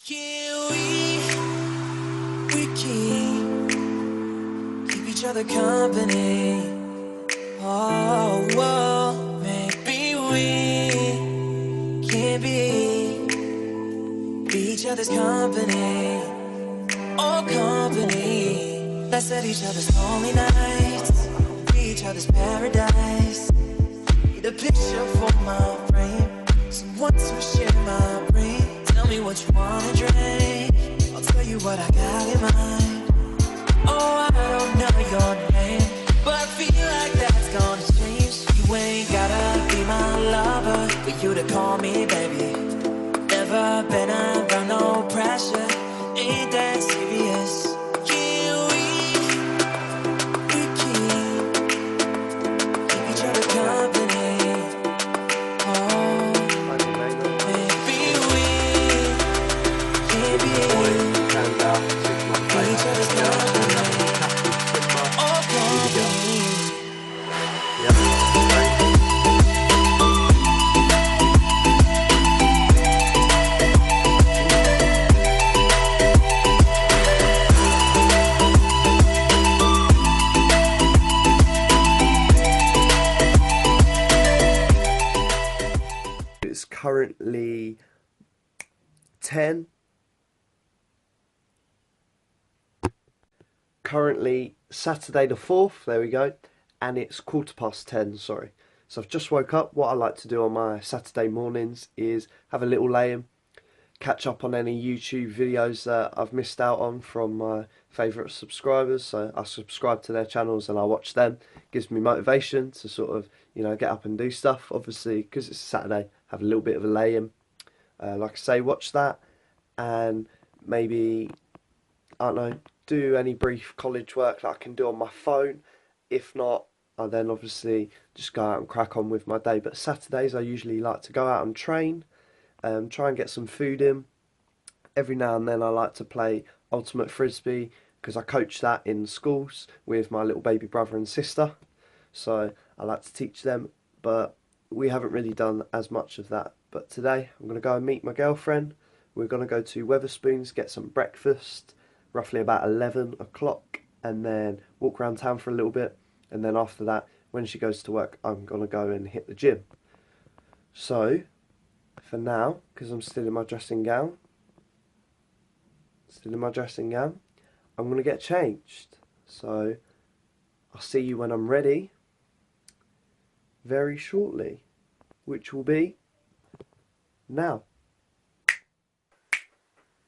Can we keep each other company. Oh, well, maybe we can be each other's company. Oh, company. Let's set each other's lonely nights, be each other's paradise. Need a picture for my frame, someone to share my brain. Tell me what you wanna drink, I'll tell you what I got in mind. Oh, I don't know your name, but I feel like that's gonna change. You ain't gotta be my lover for you to call me baby. Never been around no pressure, ain't that serious. Can we keep each other company? Oh, maybe we can be each other's company. Oh, company. It's currently 10. Currently Saturday the 4th, there we go, and it's 10:15, sorry. So I've just woke up. What I like to do on my Saturday mornings is have a little lay-in, catch up on any YouTube videos that I've missed out on from my favourite subscribers. So I subscribe to their channels and I watch them. Gives me motivation to sort of, get up and do stuff. Obviously, because it's Saturday, have a little bit of a lay-in. Like I say, watch that and maybe, I don't know, do any brief college work that I can do on my phone. If not, I then obviously just go out and crack on with my day. But Saturdays I usually like to go out and train, try and get some food in. Every now and then I like to play ultimate frisbee because I coach that in schools with my little baby brother and sister. So I like to teach them, but we haven't really done as much of that. But today I'm going to go and meet my girlfriend. We're going to go to Wetherspoons, get some breakfast, roughly about 11 o'clock, and then walk around town for a little bit. And then after that, when she goes to work, I'm going to go and hit the gym. So, for now, because I'm still in my dressing gown, I'm going to get changed. So, I'll see you when I'm ready very shortly, which will be now.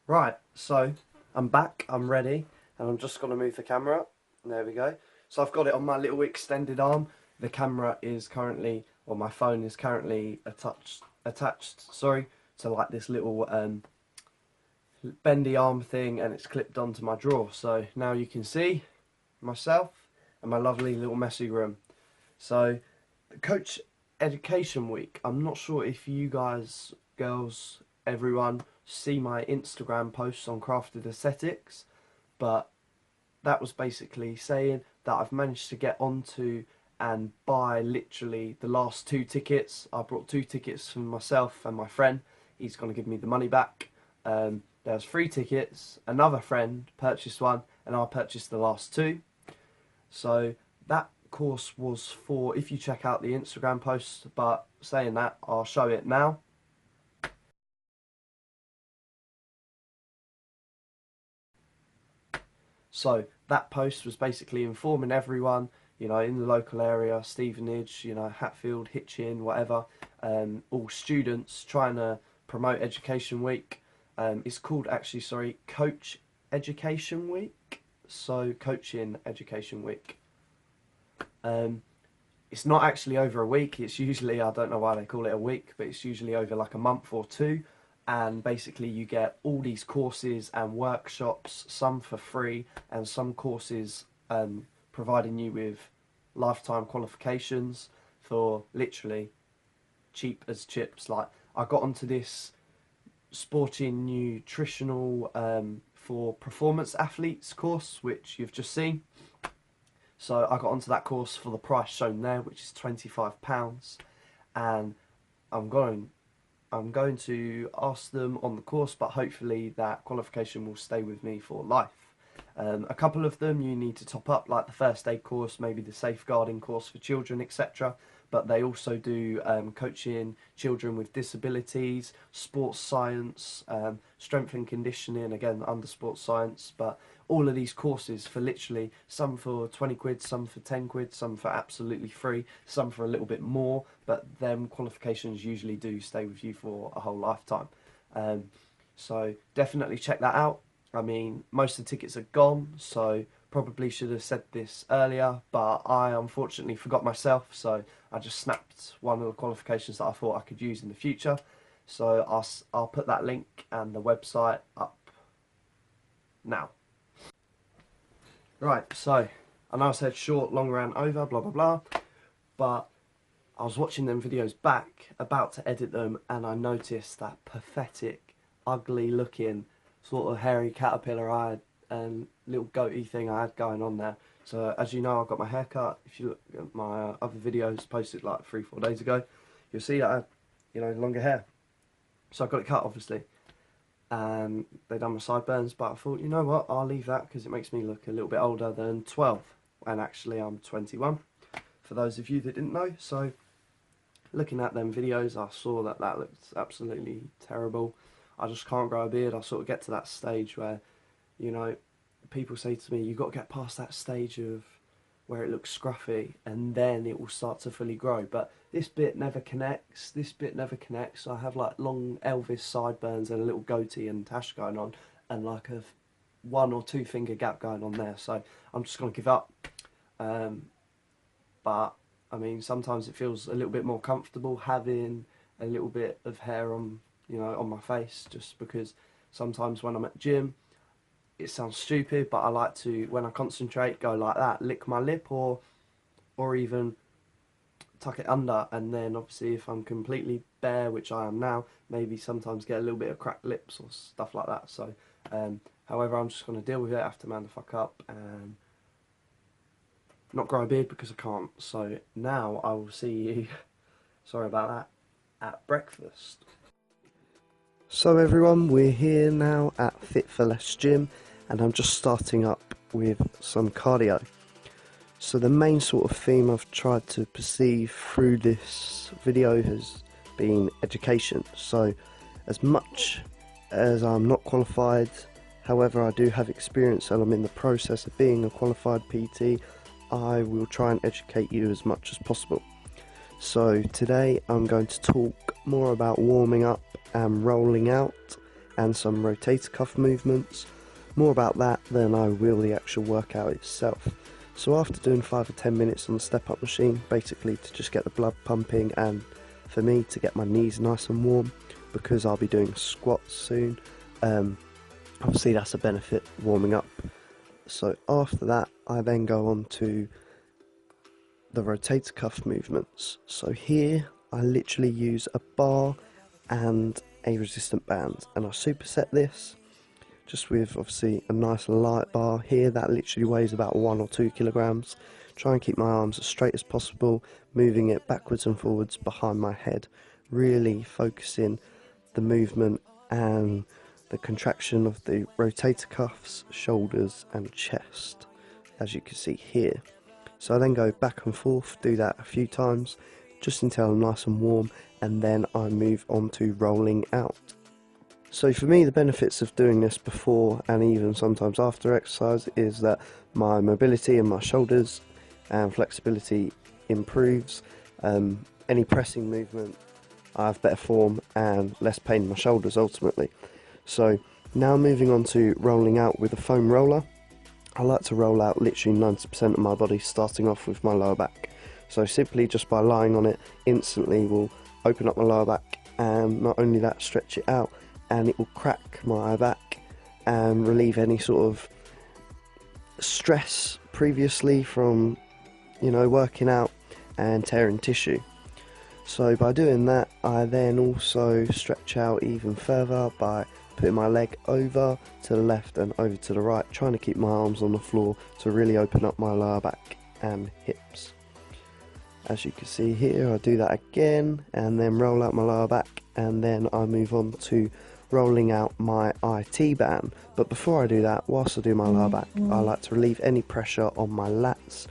Right, so I'm back, I'm ready, and I'm just going to move the camera up. There we go. So I've got it on my little extended arm. The camera is currently, or my phone is currently attached, to like this little bendy arm thing, and it's clipped onto my drawer. So now you can see myself and my lovely little messy room. So Coach Education Week, I'm not sure if you guys, girls, everyone, see my Instagram posts on Crafted Aesthetics, but that was basically saying that I've managed to get onto and buy literally the last 2 tickets. I brought 2 tickets for myself and my friend. He's going to give me the money back. There's 3 tickets. Another friend purchased one, and I purchased the last 2. So that course was for, if you check out the Instagram post, but saying that, I'll show it now. So that post was basically informing everyone, in the local area, Stevenage, Hatfield, Hitchin, whatever, all students trying to promote Education Week. It's called Coach Education Week. So Coaching Education Week. It's not actually over a week. It's usually, I don't know why they call it a week, but it's usually over like a month or 2. And basically you get all these courses and workshops, some for free and some courses providing you with lifetime qualifications for literally cheap as chips. Like, I got onto this sporting nutritional for performance athletes course, which you've just seen. So I got onto that course for the price shown there, which is £25, and I'm I'm going to ask them on the course, but hopefully that qualification will stay with me for life. A couple of them you need to top up, like the first aid course, maybe the safeguarding course for children, etc. But they also do coaching children with disabilities, sports science, strength and conditioning, again under sports science. But all of these courses for literally, some for 20 quid, some for 10 quid, some for absolutely free, some for a little bit more, but them qualifications usually do stay with you for a whole lifetime. So definitely check that out. I mean, most of the tickets are gone, so probably should have said this earlier, but I unfortunately forgot myself, so I just snapped one of the qualifications that I thought I could use in the future. So I'll put that link and the website up now. Right, so I know I said short, long rant over, blah blah blah, but I was watching them videos back, about to edit them, and I noticed that pathetic, ugly looking sort of hairy caterpillar I had and little goatee thing I had going on there. So as you know, I've got my hair cut. If you look at my other videos posted like 3-4 days ago, you'll see that I had, you know, longer hair. So I got it cut, obviously, and they done my sideburns, but I thought, you know what, I'll leave that because it makes me look a little bit older than 12, and actually I'm 21, for those of you that didn't know. So looking at them videos, I saw that that looked absolutely terrible. I just can't grow a beard. I sort of get to that stage where, you know, people say to me, you've got to get past that stage of where it looks scruffy and then it will start to fully grow. But this bit never connects, this bit never connects. I have like long Elvis sideburns and a little goatee and tash going on and like a 1 or 2 finger gap going on there. So I'm just going to give up. But I mean, sometimes it feels a little bit more comfortable having a little bit of hair on, you know, on my face, just because sometimes when I'm at gym, it sounds stupid, but I like to, when I concentrate, go like that, lick my lip, or even tuck it under, and then obviously if I'm completely bare, which I am now, maybe sometimes get a little bit of cracked lips or stuff like that. So however, I'm just going to deal with it, I have to man the fuck up and not grow a beard because I can't. So now I will see you, sorry about that, at breakfast. So everyone, we're here now at Fit for Less Gym, and I'm just starting up with some cardio. So the main sort of theme I've tried to perceive through this video has been education. So as much as I'm not qualified, however I do have experience and I'm in the process of being a qualified PT, I will try and educate you as much as possible. So today I'm going to talk more about warming up and rolling out and some rotator cuff movements, more about that than I will the actual workout itself. So after doing 5 or 10 minutes on the step up machine, basically to just get the blood pumping and for me to get my knees nice and warm, because I'll be doing squats soon, obviously that's a benefit, warming up. So after that I then go on to the rotator cuff movements. So here I literally use a bar and a resistant band, and I superset this just with obviously a nice light bar here that literally weighs about 1 or 2 kilograms. Try and keep my arms as straight as possible, moving it backwards and forwards behind my head, really focusing the movement and the contraction of the rotator cuffs, shoulders and chest, as you can see here. So I then go back and forth, do that a few times just until I'm nice and warm, and then I move on to rolling out. So for me, the benefits of doing this before and even sometimes after exercise is that my mobility in my shoulders and flexibility improves. Any pressing movement, I have better form and less pain in my shoulders ultimately. So now moving on to rolling out with a foam roller. I like to roll out literally 90% of my body, starting off with my lower back. So simply just by lying on it, instantly will open up my lower back, and not only that, stretch it out, and it will crack my back and relieve any sort of stress previously from, you know, working out and tearing tissue. So by doing that, I then also stretch out even further by putting my leg over to the left and over to the right, trying to keep my arms on the floor to really open up my lower back and hips. As you can see here, I do that again and then roll out my lower back and then I move on to rolling out my IT band. But before I do that, whilst I do my lower back, I like to relieve any pressure on my lats,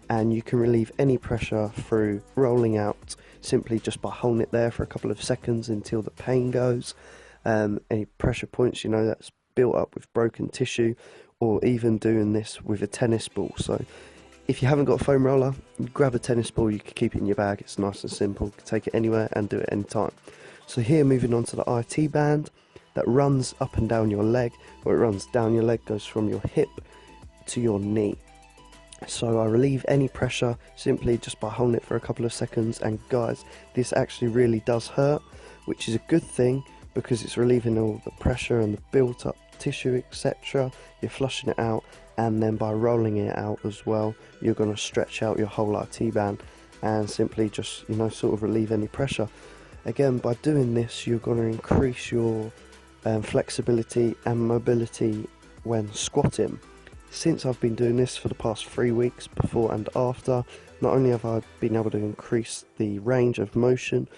and you can relieve any pressure through rolling out simply just by holding it there for a couple of seconds until the pain goes. Any pressure points, you know, that's built up with broken tissue, or even doing this with a tennis ball. So if you haven't got a foam roller, grab a tennis ball, you can keep it in your bag, it's nice and simple, you can take it anywhere and do it anytime. So here, moving on to the IT band that runs up and down your leg, or it runs down your leg, goes from your hip to your knee. So I relieve any pressure simply just by holding it for a couple of seconds, and guys, this actually really does hurt, which is a good thing because it's relieving all the pressure and the built up tissue, etc. You're flushing it out, and then by rolling it out as well, you're going to stretch out your whole IT band and simply just, you know, sort of relieve any pressure. Again, by doing this, you're going to increase your flexibility and mobility when squatting. Since I've been doing this for the past 3 weeks, before and after, not only have I been able to increase the range of motion,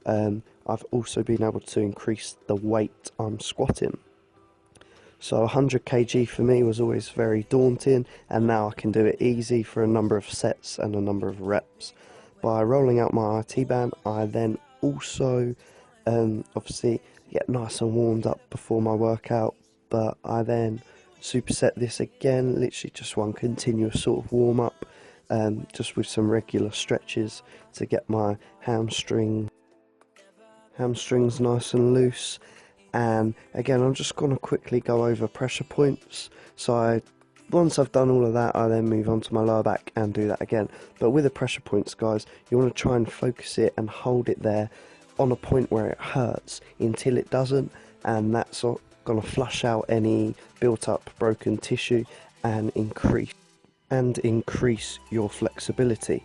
I've also been able to increase the weight I'm squatting. So 100 kg for me was always very daunting, and now I can do it easy for a number of sets and a number of reps. By rolling out my IT band, I then also obviously get nice and warmed up before my workout, but I then superset this again, literally just one continuous sort of warm up, just with some regular stretches to get my hamstrings nice and loose. And again, I'm just going to quickly go over pressure points. So once I've done all of that, I then move on to my lower back and do that again. But with the pressure points, guys, you want to try and focus it and hold it there on a point where it hurts until it doesn't, and that's going to flush out any built up broken tissue and increase your flexibility.